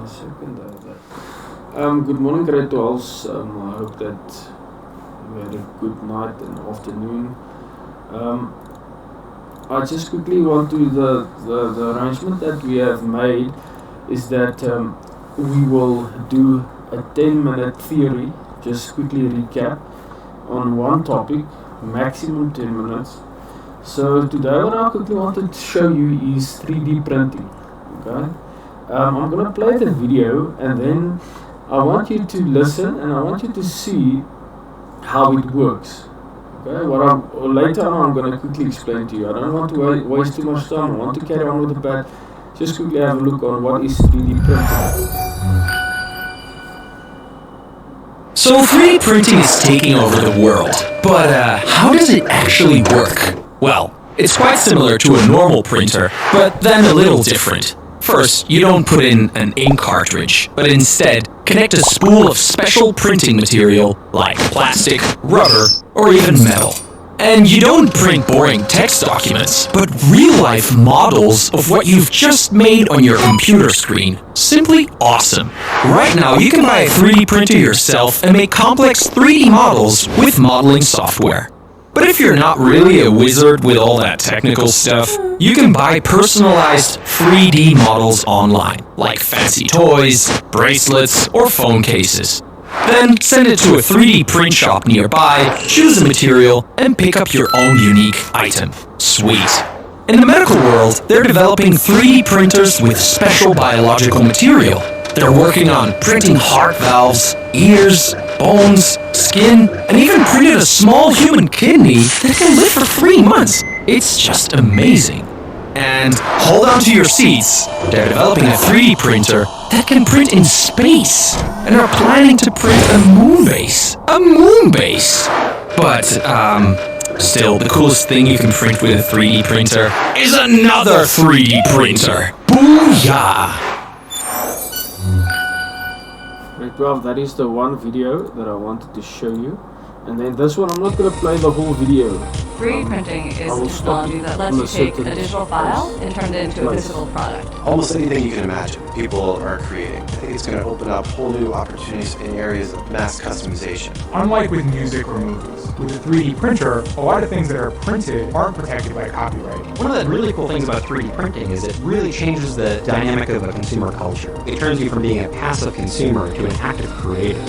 a second over. Good morning, grade 12s. I hope that you had a good night and afternoon. I just quickly want to, the arrangement that we have made is that we will do a 10-minute theory, just quickly recap on one topic, maximum 10 minutes. So today what I quickly wanted to show you is 3D printing. Okay, I'm going to play the video and then I want you to listen and I want you to see how it works. Okay, later on I'm going to quickly explain to you. I don't want to waste too much time. I want to carry on with the part. Just quickly have a look on what is 3D printing. So 3D printing is taking over the world, but how does it actually work? Well, it's quite similar to a normal printer, but then a little different. First, you don't put in an ink cartridge, but instead connect a spool of special printing material like plastic, rubber, or even metal. And you don't print boring text documents, but real-life models of what you've just made on your computer screen. Simply awesome. Right now, you can buy a 3D printer yourself and make complex 3D models with modeling software. But if you're not really a wizard with all that technical stuff, you can buy personalized 3D models online, like fancy toys, bracelets, or phone cases. Then send it to a 3D print shop nearby, choose a material, and pick up your own unique item. Sweet. In the medical world, they're developing 3D printers with special biological material. They're working on printing heart valves, ears, bones, skin, and even printed a small human kidney that can live for 3 months. It's just amazing. And hold on to your seats. They're developing a 3D printer that can print in space and are planning to print a moon base. A moon base! But, still, the coolest thing you can print with a 3D printer is another 3D printer. Booyah! Grade 12, that is the one video that I wanted to show you. And then this one, I'm not going to play the whole video. 3D printing is a technology that lets you take a digital file and turn it into a physical product. Almost anything you can imagine, people are creating. I think it's going to open up whole new opportunities in areas of mass customization. Unlike with music or movies, with a 3D printer, a lot of things that are printed aren't protected by copyright. One of the really cool things about 3D printing is it really changes the dynamic of a consumer culture. It turns you from being a passive consumer to an active creator.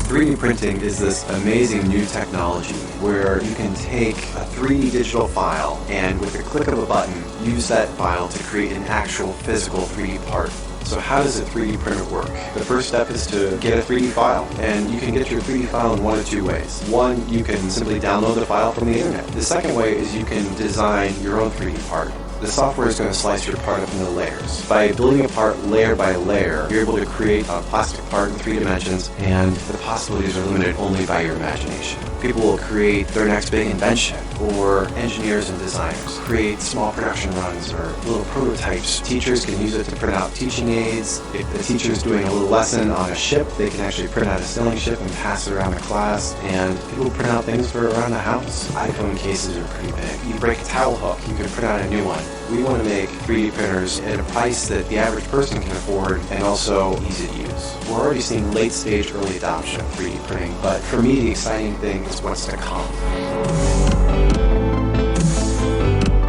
3D printing is this amazing new technology where you can take a 3D digital file and with a click of a button use that file to create an actual physical 3D part. So how does a 3D printer work? The first step is to get a 3D file, and you can get your 3D file in one of two ways. One, you can simply download the file from the internet. The second way is you can design your own 3D part. The software is going to slice your part up into layers. By building a part layer by layer, you're able to create a plastic part in 3 dimensions, and the possibilities are limited only by your imagination. People will create their next big invention, or engineers and designers create small production runs or little prototypes. Teachers can use it to print out teaching aids. If the teacher's doing a little lesson on a ship, they can actually print out a sailing ship and pass it around the class. And people print out things for around the house. iPhone cases are pretty big. You break a towel hook, you can print out a new one. We want to make 3D printers at a price that the average person can afford and also easy to use. We're already seeing late-stage early adoption of 3D printing, but for me the exciting thing is what's to come.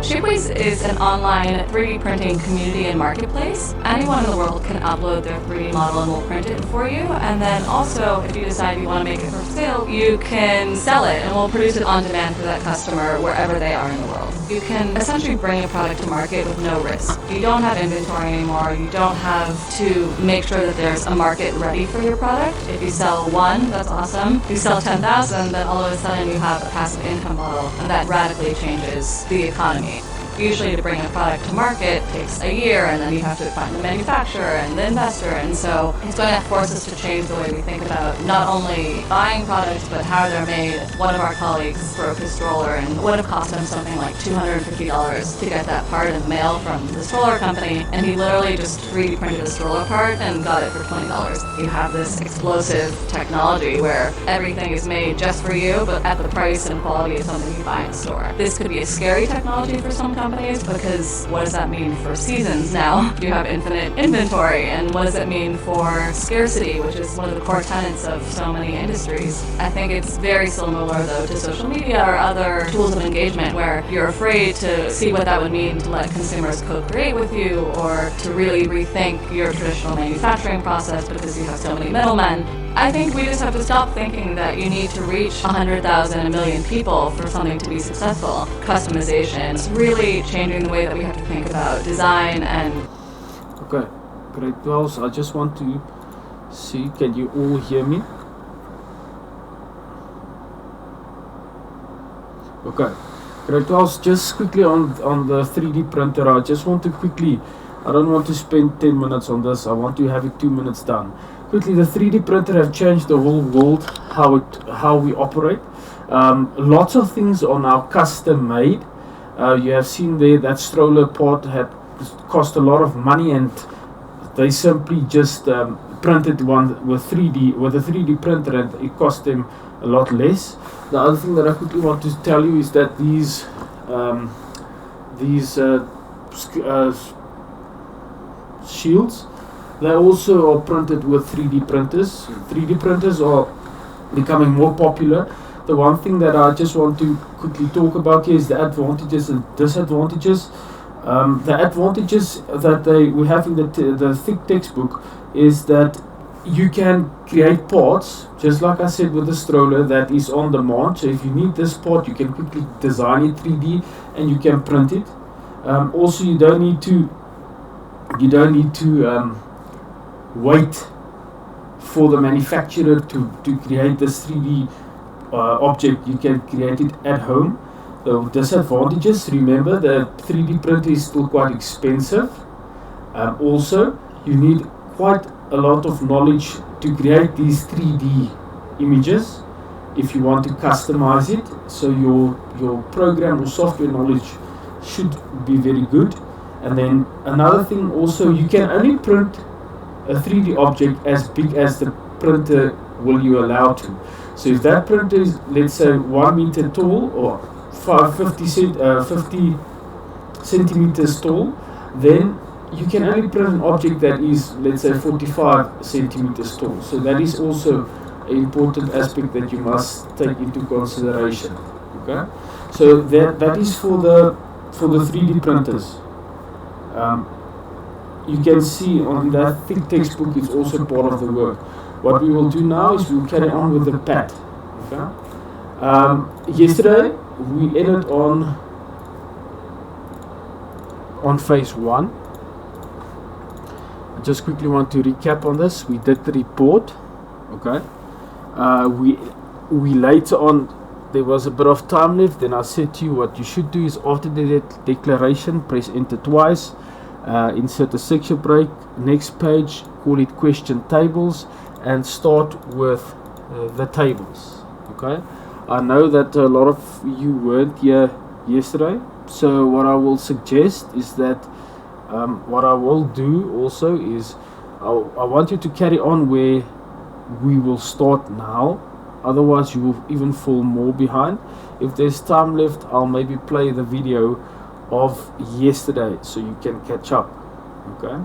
Shapeways is an online 3D printing community and marketplace. Anyone in the world can upload their 3D model and we'll print it for you. And then also, if you decide you want to make it for sale, you can sell it and we'll produce it on demand for that customer wherever they are in the world. You can essentially bring a product to market with no risk. You don't have inventory anymore. You don't have to make sure that there's a market ready for your product. If you sell 1, that's awesome. If you sell 10,000, then all of a sudden you have a passive income model, and that radically changes the economy. Usually to bring a product to market takes a year, and then you have to find the manufacturer and the investor, and so it's going to force us to change the way we think about not only buying products, but how they're made. One of our colleagues broke his stroller, and it would have cost him something like $250 to get that part in the mail from the stroller company, and he literally just 3D printed a stroller part and got it for $20. You have this explosive technology where everything is made just for you, but at the price and quality of something you buy in a store. This could be a scary technology for some companies, because what does that mean for seasons now? Do you have infinite inventory? And what does it mean for scarcity, which is one of the core tenets of so many industries? I think it's very similar, though, to social media or other tools of engagement where you're afraid to see what that would mean to let consumers co-create with you, or to really rethink your traditional manufacturing process because you have so many middlemen. I think we just have to stop thinking that you need to reach 100,000, a million people for something to be successful. Customization, it's really changing the way that we have to think about design and... Okay, grade 12, I just want to see, can you all hear me? Okay, grade 12, just quickly on the 3D printer, I just want to quickly, I don't want to spend 10 minutes on this, I want to have it 2 minutes done. Quickly, the 3D printer have changed the whole world, how we operate. Lots of things are now custom made. You have seen there that stroller part had cost a lot of money, and they simply just printed one with a 3D printer, and it cost them a lot less. The other thing that I quickly want to tell you is that these shields, they also are printed with 3D printers. 3D printers are becoming more popular. The one thing that I just want to quickly talk about here is the advantages and disadvantages. The advantages that we have in the thick textbook is that you can create parts, just like I said with the stroller, that is on demand. So if you need this part, you can quickly design it 3D and you can print it. Also, you don't need to wait for the manufacturer to create this 3D object. You can create it at home. The disadvantages, remember that 3D printer is still quite expensive. Also, you need quite a lot of knowledge to create these 3D images if you want to customize it. So your program or software knowledge should be very good. And then another thing also, you can only print a 3D object as big as the printer will you allow to. So if that printer is, let's say, 1 meter tall or 50 centimeters tall, then you can only print an object that is, let's say, 45 centimeters tall. So that is also an important aspect that you must take into consideration. Okay, so that is for the 3D printers. You can see on that thick textbook, it's also part of the work. What we will do now is we'll carry on with the pad. Okay. Yesterday we ended on phase 1. I just quickly want to recap on this. We did the report. Okay. We later on, there was a bit of time left. Then I said to you, what you should do is after the declaration, press enter twice. Insert a section break, next page, call it question tables, and start with the tables. Okay, I know that a lot of you weren't here yesterday, so what I will suggest is that what I will do also is I want you to carry on where we will start now, otherwise you will even fall more behind. If there's time left, I'll maybe play the video of yesterday so you can catch up. Okay,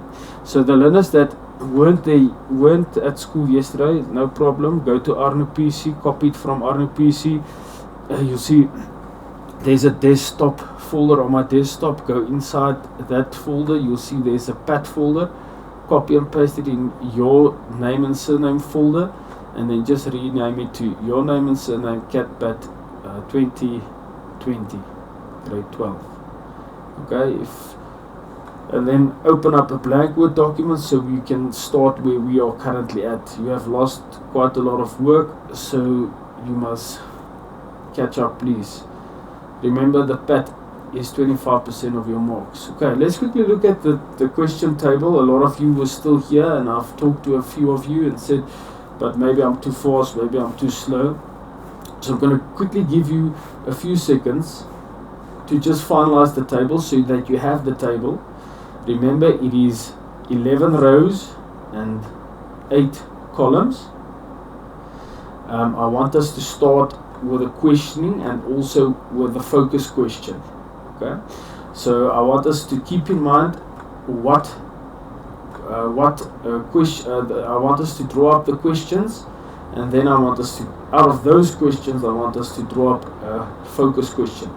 so the learners that weren't at school yesterday, no problem, go to Arno PC, copy it from Arno PC. You'll see there's a desktop folder on my desktop. Go inside that folder, you'll see there's a pad folder, copy and paste it in your name and surname folder, and then just rename it to your name and surname CatPad 2020 grade 12. Okay, and then open up a blank Word document so we can start where we are currently at. You have lost quite a lot of work, so you must catch up, please. Remember, the pad is 25% of your marks. Okay, let's quickly look at the question table. A lot of you were still here, and I've talked to a few of you and said, but maybe I'm too fast, maybe I'm too slow. So I'm going to quickly give you a few seconds to just finalize the table so that you have the table. Remember, it is 11 rows and 8 columns. I want us to start with a questioning and also with a focus question. Okay, so I want us to keep in mind what question. I want us to draw up the questions, and then I want us to, out of those questions, I want us to draw up a focus question.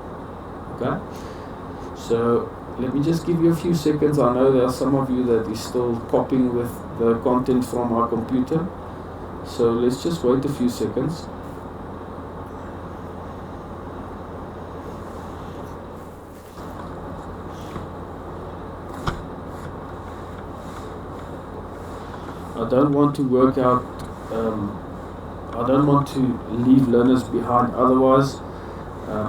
Okay, so let me just give you a few seconds. I know there are some of you that is still copying with the content from our computer, so let's just wait a few seconds. I don't want to work out, I don't want to leave learners behind, otherwise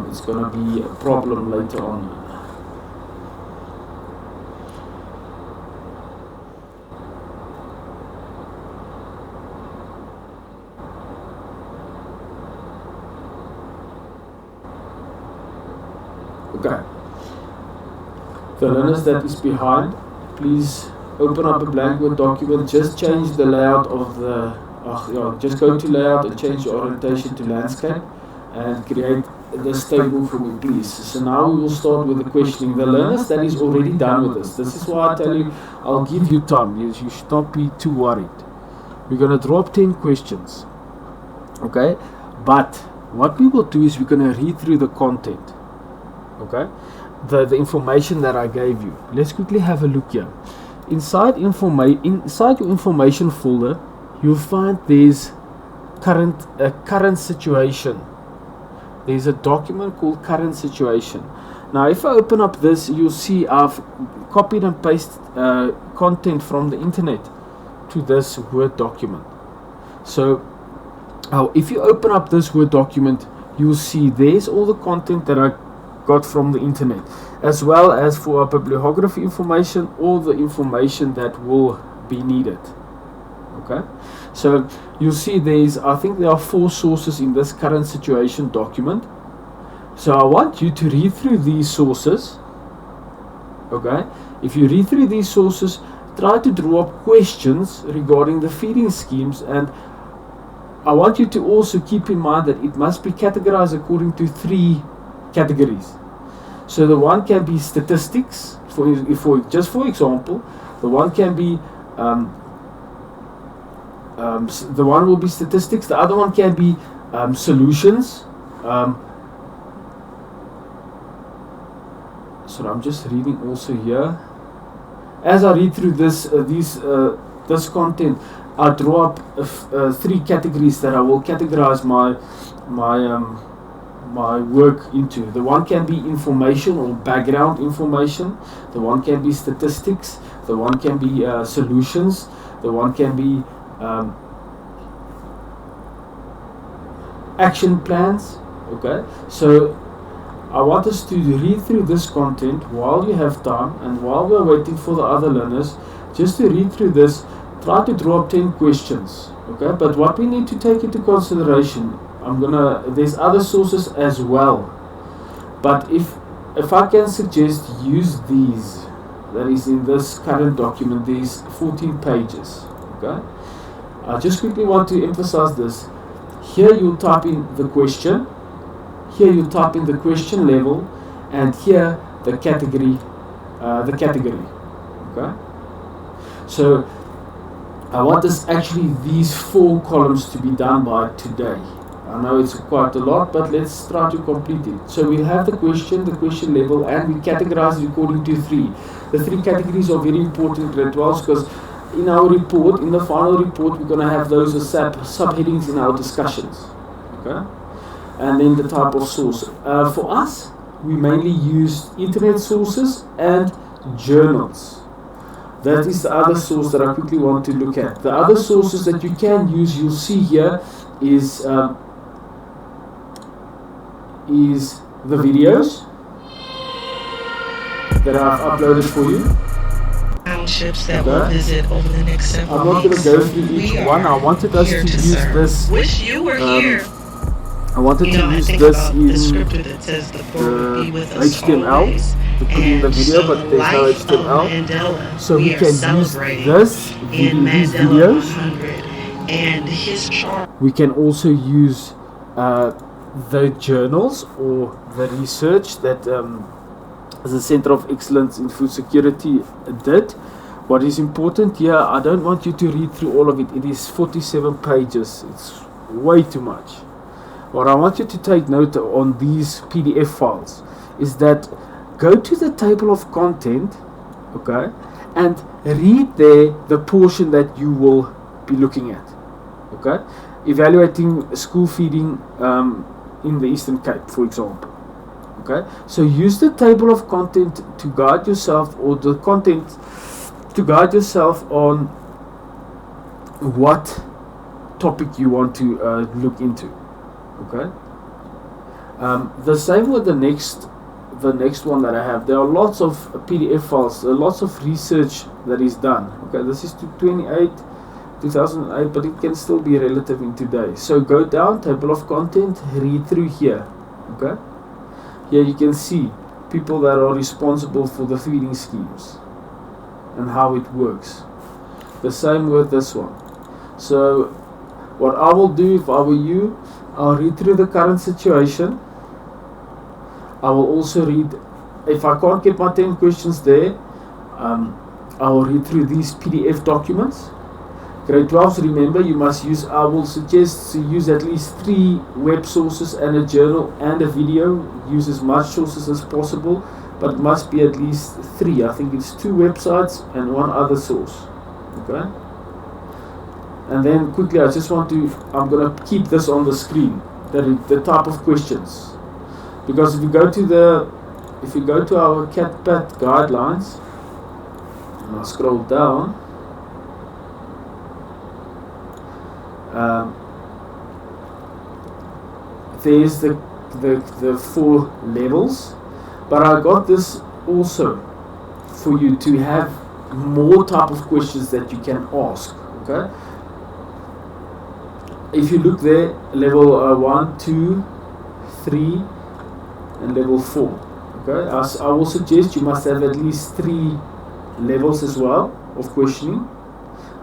it's going to be a problem later on. Okay. The learners that is behind, please open up a blank Word document, just change the layout of the, just go to layout and change your orientation to landscape and create this table for me, please. So now we will start with the questioning. The learners that is already done with this is why I tell you, I'll give you time. You should not be too worried. We're going to drop 10 questions. Okay? But what we will do is we're going to read through the content. Okay? The information that I gave you. Let's quickly have a look here. Inside your information folder, you'll find there's current situation. There's a document called current situation. Now if I open up this, you'll see I've copied and pasted content from the internet to this Word document. So if you open up this Word document, you'll see there's all the content that I got from the internet, as well as for our bibliography information, all the information that will be needed. Okay, so you'll see I think there are 4 sources in this current situation document. So I want you to read through these sources. Okay, if you read through these sources, try to draw up questions regarding the feeding schemes, and I want you to also keep in mind that it must be categorized according to 3 categories. So the one can be statistics, for example, the one can be the one will be statistics, the other one can be solutions. So I'm just reading also here. As I read through this content, I draw up 3 categories that I will categorize my work into. The one can be information or background information, the one can be statistics, the one can be solutions, the one can be action plans. Okay, so I want us to read through this content while you have time, and while we are waiting for the other learners, just to read through this, try to draw up 10 questions. Okay, but what we need to take into consideration, there's other sources as well, but if I can suggest, use these that is in this current document. These 14 pages. Okay, I just quickly want to emphasize this. Here you type in the question, here you type in the question level, and here the category. Okay, so I want these 4 columns to be done by today. I know it's quite a lot, but let's try to complete it. So we have the question level, and we categorize it according to 3. The 3 categories are very important in grade 12, because in our report, in the final report, we're going to have those as subheadings in our discussions. Okay, and then the type of source. For us, we mainly use internet sources and journals. That is the other source that I quickly want to look at. The other sources that you can use, you'll see here, is the videos. that I've uploaded for you. Townships that we'll visit over the next several I'm not going to go through each one. I wanted us to use this. Wish you were here. I wanted to use this in the HTML to put in the video, but there's no HTML. So we can use this, these videos. And his chart. We can also use the journals or the research that the Center of Excellence in Food Security did. What is important here, I don't want you to read through all of it. It is 47 pages. It's way too much. What I want you to take note on these PDF files is that go to the table of content, okay, and read there the portion that you will be looking at, okay, evaluating school feeding in the Eastern Cape, for example. Okay, so use the table of content to guide yourself, or the content to guide yourself on what topic you want to look into. Okay, the same with the next one that I have. There are lots of PDF files, lots of research that is done. Okay, this is to 2008, but it can still be relative in today. So go down, table of content, read through here. Okay, here you can see people that are responsible for the feeding schemes and how it works. The same with this one. So what I will do, if I were you, I'll read through the current situation. I will also read, if I can't get my 10 questions there, I will read through these PDF documents. Grade 12s, remember, you must use, I will suggest to use at least 3 web sources and a journal and a video. Use as much sources as possible, but it must be at least 3. I think it's 2 websites and 1 other source. Okay? And then quickly, I just want to, I'm going to keep this on the screen, the type of questions. Because if you go to our CAT-PAT guidelines, and I'll scroll down, there's the 4 levels, but I got this also for you to have more type of questions that you can ask. Okay, if you look there, level 1, 2, 3 and level 4. Okay, I will suggest you must have at least 3 levels as well of questioning.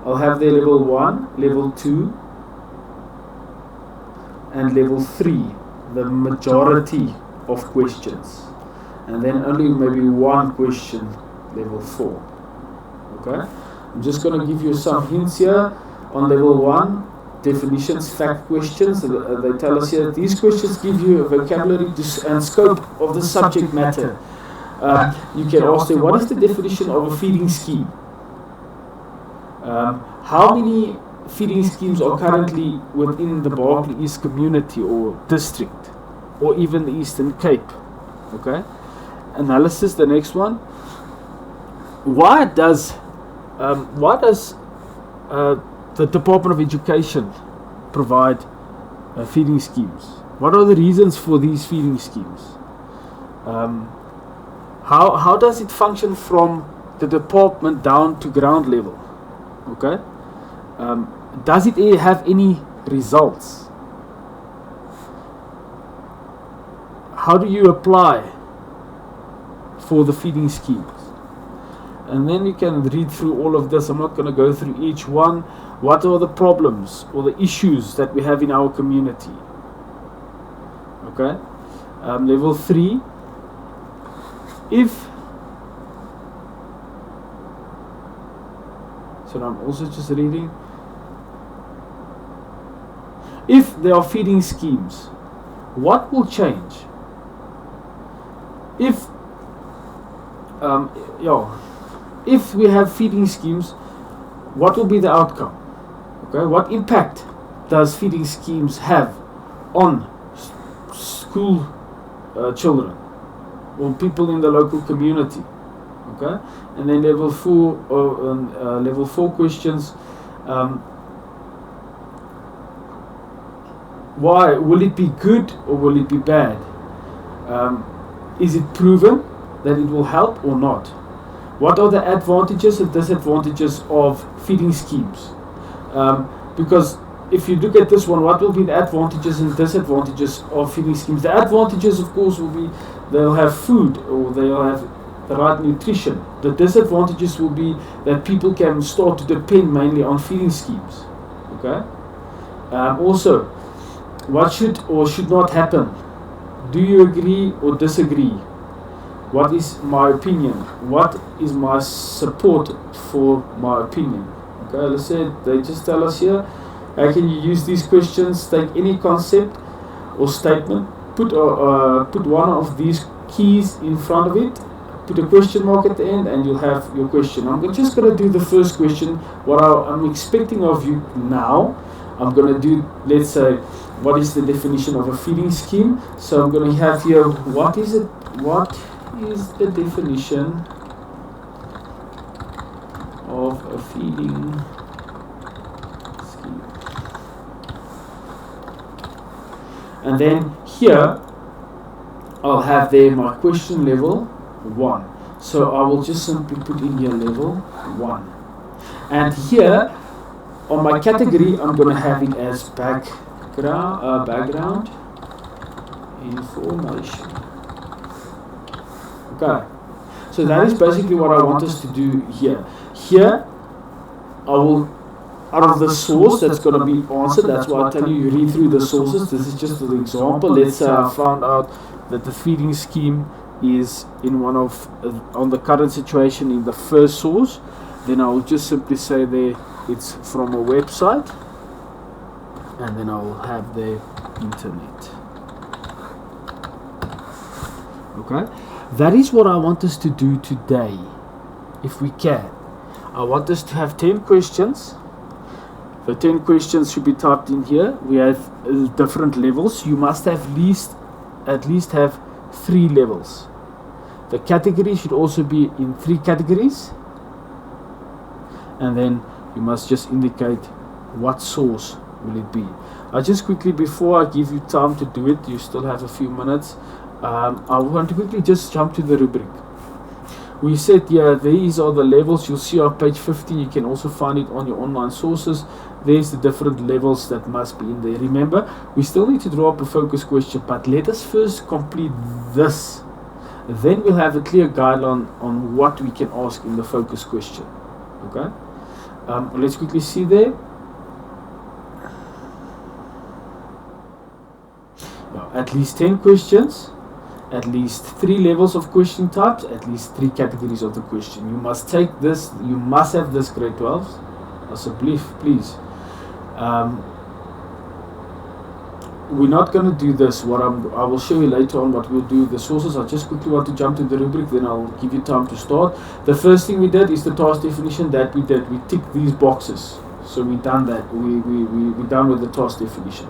I'll have there level 1, level 2 and level 3, the majority of questions, and then only maybe 1 question level 4. Okay, I'm just going to give you some hints here. On level 1, definitions, fact questions, they tell us here that these questions give you a vocabulary and scope of the subject matter. You can ask them, what is the definition of a feeding scheme? How many feeding schemes are currently within the Berkeley East community or district, or even the Eastern Cape? Okay, analysis, the next one. Why does the Department of Education provide feeding schemes? What are the reasons for these feeding schemes? How does it function from the department down to ground level? Okay, does it have any results? How do you apply for the feeding schemes? And then you can read through all of this. I'm not going to go through each one. What are the problems or the issues that we have in our community? Okay, level 3. So I'm also just reading. If there are feeding schemes, what will change? If we have feeding schemes, what will be the outcome? Okay, what impact does feeding schemes have on school children or people in the local community? Okay, and then level 4 questions. Why will it be good or will it be bad? Is it proven that it will help or not? What are the advantages and disadvantages of feeding schemes? Because if you look at this one, what will be the advantages and disadvantages of feeding schemes? The advantages, of course, will be they'll have food, or they'll have the right nutrition. The disadvantages will be that people can start to depend mainly on feeding schemes. Okay. Also, what should or should not happen? Do you agree or disagree? What is my opinion? What is my support for my opinion? Okay, let's say they just tell us here, how can you use these questions? Take any concept or statement, put one of these keys in front of it, put a question mark at the end, and you'll have your question. I'm just going to do the first question. What I'm expecting of you now, I'm going to do, let's say, what is the definition of a feeding scheme? So I'm going to have here, what is it? What is the definition of a feeding scheme? And then here I'll have there my question level 1. So I will just simply put in here level 1. And here on my category I'm going to have it as background information. Okay, so that is basically what I want us to do here. Here, I will, out of the source that's going to be answered, that's why I tell you, you read through the sources. This is just an example. Let's say I found out that the feeding scheme is in one of, on the current situation in the first source. Then I will just simply say there, it's from a website. And then I will have the internet. Okay. That is what I want us to do today, if we can. I want us to have 10 questions. The 10 questions should be typed in here. We have different levels. You must have at least have 3 levels. The category should also be in 3 categories. And then you must just indicate what source will it be. I just quickly, before I give you time to do it, you still have a few minutes. I want to quickly just jump to the rubric. We said, yeah, these are the levels. You'll see on page 15. You can also find it on your online sources. There's the different levels that must be in there. Remember, we still need to draw up a focus question, but let us first complete this. Then we'll have a clear guideline on what we can ask in the focus question. Okay? Let's quickly see there. At least 10 questions. At least 3 levels of question types, at least 3 categories of the question. You must take this, you must have this grade 12s. So please. We're not going to do this. I will show you later on what we'll do with the sources. I just quickly want to jump to the rubric, then I'll give you time to start. The first thing we did is the task definition that we did. We ticked these boxes. So we've done that. We're done with the task definition.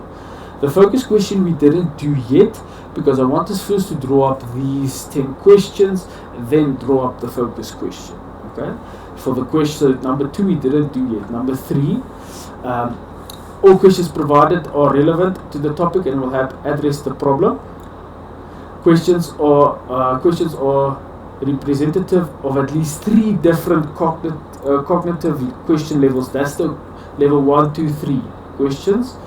The focus question we didn't do yet, because I want us first to draw up these 10 questions, then draw up the focus question. Okay? For the question number 2 we didn't do yet. Number 3, all questions provided are relevant to the topic and will help address the problem. Questions are representative of at least 3 different cognitive question levels. That's the level 1, 2, 3 questions.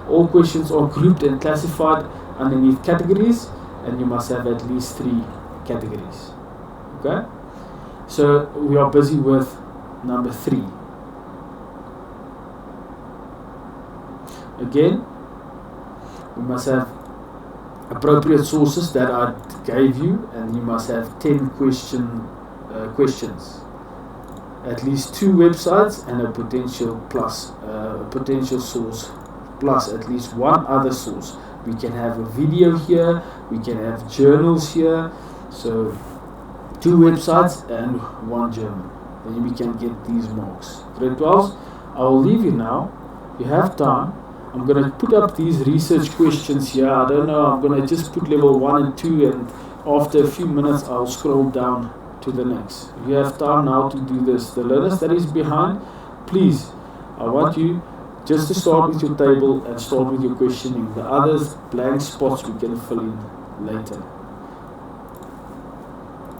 All questions are grouped and classified underneath categories, and you must have at least 3 categories. Okay? So we are busy with number 3. Again, we must have appropriate sources that I gave you, and you must have 10 questions. At least 2 websites and a potential source plus at least 1 other source. We can have a video here, we can have journals here, so 2 websites and 1 journal. Then we can get these marks. Grade 12s, I will leave you now. You have time. I'm going to put up these research questions here. I don't know, I'm going to just put level 1 and 2, and after a few minutes I'll scroll down to the next. You have time now to do this. The learners that is behind, please, I want you just to start with your table and start with your questioning. The others, blank spots, we can fill in later.